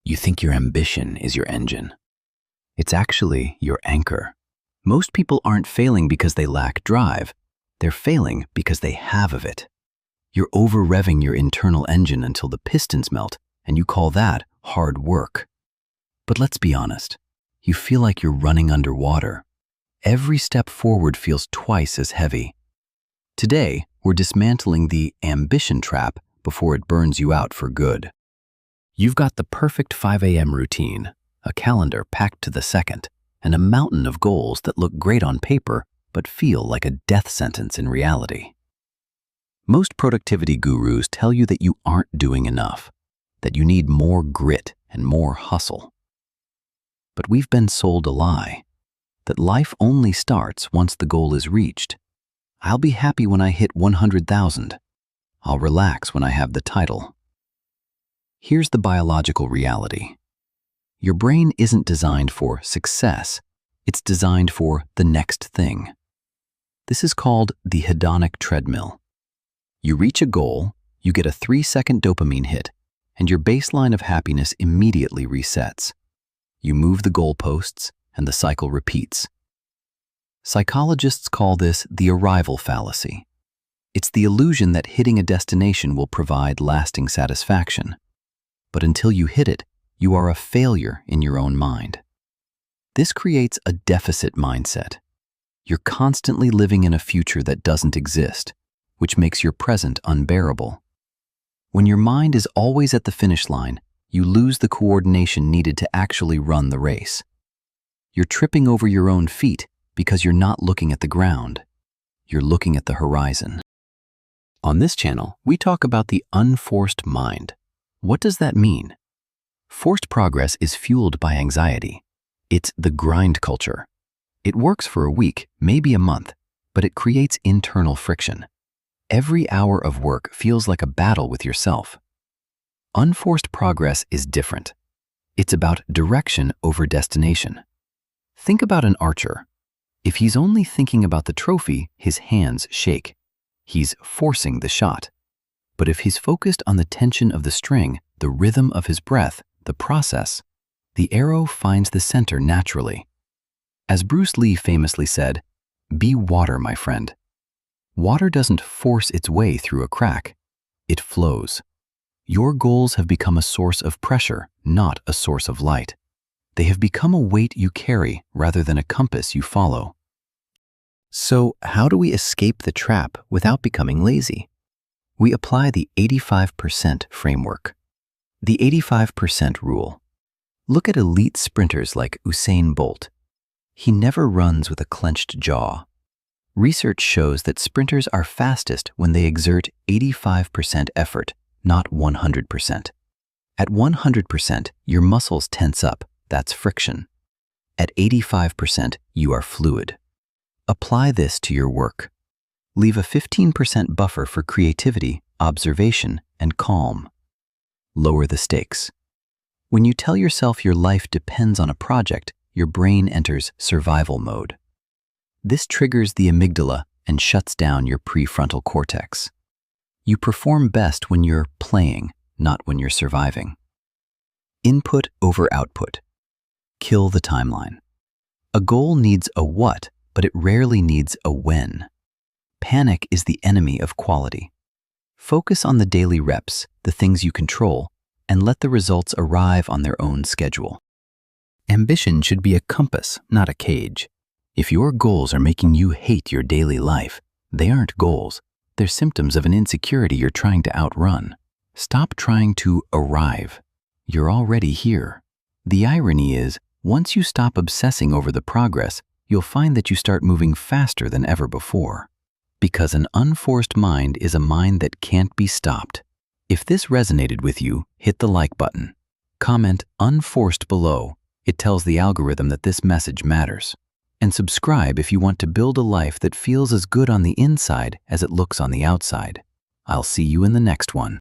You think your ambition is your engine. It's actually your anchor. Most people aren't failing because they lack drive. They're failing because they have of it. You're over-revving your internal engine until the pistons melt, and you call that hard work. But let's be honest. You feel like you're running underwater. Every step forward feels twice as heavy. Today, we're dismantling the ambition trap before it burns you out for good. You've got the perfect 5 a.m. routine, a calendar packed to the second, and a mountain of goals that look great on paper but feel like a death sentence in reality. Most productivity gurus tell you that you aren't doing enough, that you need more grit and more hustle. But we've been sold a lie, that life only starts once the goal is reached. I'll be happy when I hit 100,000. I'll relax when I have the title. Here's the biological reality. Your brain isn't designed for success. It's designed for the next thing. This is called the Hedonic Treadmill. You reach a goal, you get a 3-second dopamine hit, and your baseline of happiness immediately resets. You move the goalposts, and the cycle repeats. Psychologists call this the Arrival Fallacy. It's the illusion that hitting a destination will provide lasting satisfaction. But until you hit it, you are a failure in your own mind. This creates a deficit mindset. You're constantly living in a future that doesn't exist, which makes your present unbearable. When your mind is always at the finish line, you lose the coordination needed to actually run the race. You're tripping over your own feet because you're not looking at the ground. You're looking at the horizon. On this channel, we talk about the unforced mind. What does that mean? Forced progress is fueled by anxiety. It's the grind culture. It works for a week, maybe a month, but it creates internal friction. Every hour of work feels like a battle with yourself. Unforced progress is different. It's about direction over destination. Think about an archer. If he's only thinking about the trophy, his hands shake. He's forcing the shot. But if he's focused on the tension of the string, the rhythm of his breath, the process, the arrow finds the center naturally. As Bruce Lee famously said, "Be water, my friend." Water doesn't force its way through a crack. It flows. Your goals have become a source of pressure, not a source of light. They have become a weight you carry rather than a compass you follow. So, how do we escape the trap without becoming lazy? We apply the 85% framework. The 85% rule. Look at elite sprinters like Usain Bolt. He never runs with a clenched jaw. Research shows that sprinters are fastest when they exert 85% effort, not 100%. At 100%, your muscles tense up. That's friction. At 85%, you are fluid. Apply this to your work. Leave a 15% buffer for creativity, observation, and calm. Lower the stakes. When you tell yourself your life depends on a project, your brain enters survival mode. This triggers the amygdala and shuts down your prefrontal cortex. You perform best when you're playing, not when you're surviving. Input over output. Kill the timeline. A goal needs a what, but it rarely needs a when. Panic is the enemy of quality. Focus on the daily reps, the things you control, and let the results arrive on their own schedule. Ambition should be a compass, not a cage. If your goals are making you hate your daily life, they aren't goals. They're symptoms of an insecurity you're trying to outrun. Stop trying to arrive. You're already here. The irony is, once you stop obsessing over the progress, you'll find that you start moving faster than ever before. Because an unforced mind is a mind that can't be stopped. If this resonated with you, hit the like button. Comment "unforced" below. It tells the algorithm that this message matters. And subscribe if you want to build a life that feels as good on the inside as it looks on the outside. I'll see you in the next one.